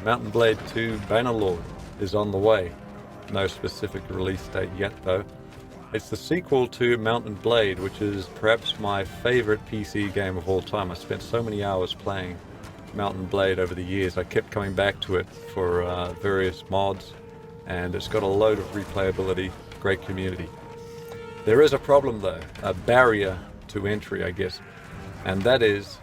Mount & Blade 2 Bannerlord is on the way. No specific release date yet though. It's the sequel to Mount & Blade, which is perhaps my favorite PC game of all time. I spent so many hours playing Mount & Blade over the years. I kept coming back to it for various mods, and it's got a load of replayability, great community. There is a problem though, a barrier to entry I guess, and that is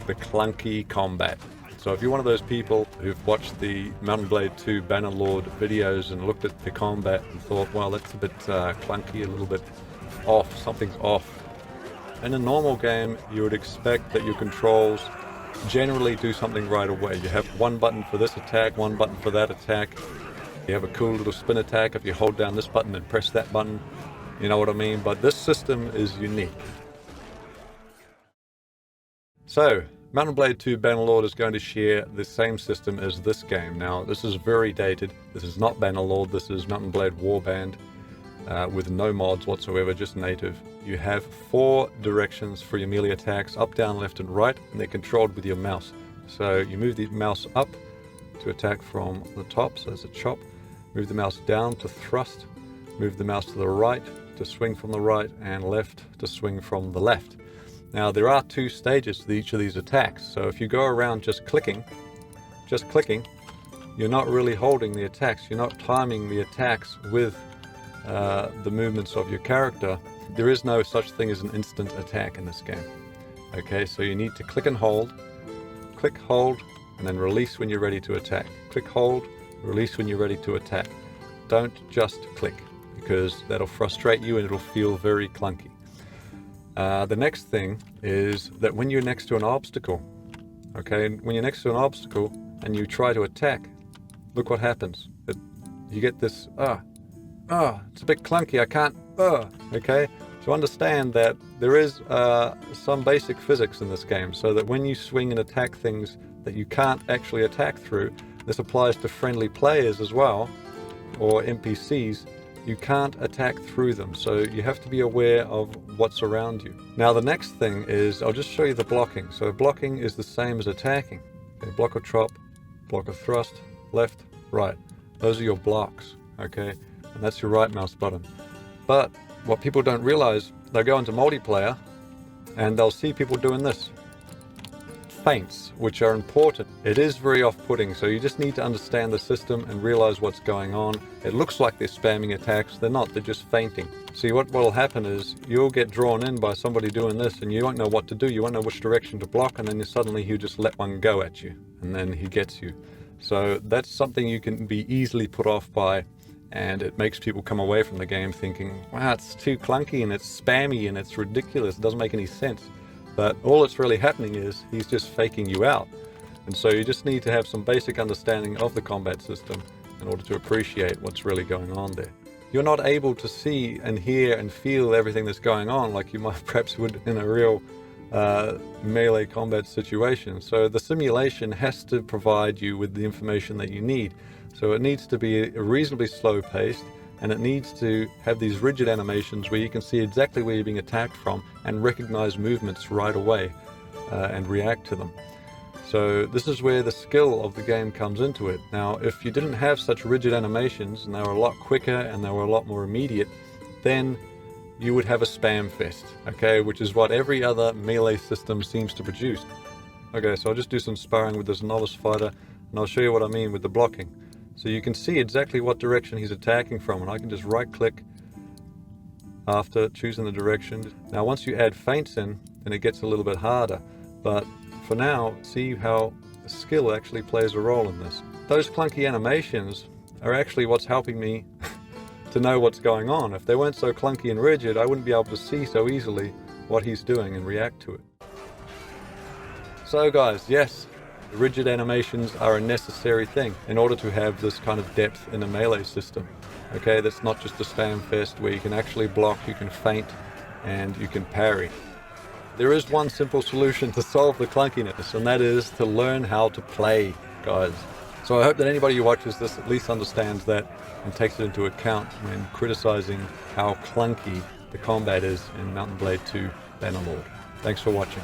the clunky combat. So if you're one of those people who've watched the Mount & Blade 2 Bannerlord videos and looked at the combat and thought, well, that's a bit clunky, a little bit off, something's off. In a normal game, you would expect that your controls generally do something right away. You have one button for this attack, one button for that attack. You have a cool little spin attack if you hold down this button and press that button. You know what I mean? But this system is unique. So, Mount & Blade 2 Bannerlord is going to share the same system as this game. Now, this is very dated. This is not Bannerlord, this is Mount & Blade Warband with no mods whatsoever, just native. You have 4 directions for your melee attacks, up, down, left, and right, and they're controlled with your mouse. So you move the mouse up to attack from the top, so it's a chop. Move the mouse down to thrust. Move the mouse to the right to swing from the right, and left to swing from the left. Now there are 2 stages to each of these attacks, so if you go around just clicking, you're not really holding the attacks, you're not timing the attacks with the movements of your character. There is no such thing as an instant attack in this game. Okay, so you need to click, hold, and then release when you're ready to attack. Click, hold, release when you're ready to attack. Don't just click, because that'll frustrate you and it'll feel very clunky. The next thing is that when you're next to an obstacle, okay, when you're next to an obstacle and you try to attack, look what happens. You get this, it's a bit clunky, I can't, okay? So understand that there is some basic physics in this game, so that when you swing and attack things that you can't actually attack through, this applies to friendly players as well, or NPCs, you can't attack through them, so you have to be aware of what's around you. Now the next thing is, I'll just show you the blocking. So blocking is the same as attacking. Okay, block or chop, block or thrust, left, right. Those are your blocks, okay? And that's your right mouse button. But what people don't realize, they'll go into multiplayer and they'll see people doing this. Feints, which are important. It is very off-putting, so you just need to understand the system and realize what's going on. It looks like they're spamming attacks, they're not, they're just feinting. See, what will happen is you'll get drawn in by somebody doing this and you won't know what to do, you won't know which direction to block, and then suddenly he'll just let one go at you and then he gets you. So that's something you can be easily put off by, and it makes people come away from the game thinking, wow, it's too clunky and it's spammy and it's ridiculous, it doesn't make any sense. But all that's really happening is he's just faking you out. And so you just need to have some basic understanding of the combat system in order to appreciate what's really going on there. You're not able to see and hear and feel everything that's going on like you might perhaps would in a real melee combat situation. So the simulation has to provide you with the information that you need. So it needs to be reasonably slow paced, and it needs to have these rigid animations where you can see exactly where you're being attacked from and recognize movements right away and react to them. So this is where the skill of the game comes into it. Now, if you didn't have such rigid animations and they were a lot quicker and they were a lot more immediate, then you would have a spam fest, okay, which is what every other melee system seems to produce. Okay, so I'll just do some sparring with this novice fighter and I'll show you what I mean with the blocking. So you can see exactly what direction he's attacking from, and I can just right click after choosing the direction. Now once you add feints in, then it gets a little bit harder, but for now, see how skill actually plays a role in this. Those clunky animations are actually what's helping me to know what's going on. If they weren't so clunky and rigid, I wouldn't be able to see so easily what he's doing and react to it. So guys, yes, rigid animations are a necessary thing in order to have this kind of depth in a melee system. Okay, that's not just a spam fest where you can actually block, you can feint, and you can parry. There is one simple solution to solve the clunkiness, and that is to learn how to play, guys. So I hope that anybody who watches this at least understands that and takes it into account when criticizing how clunky the combat is in Mount & Blade 2 Bannerlord. Thanks for watching.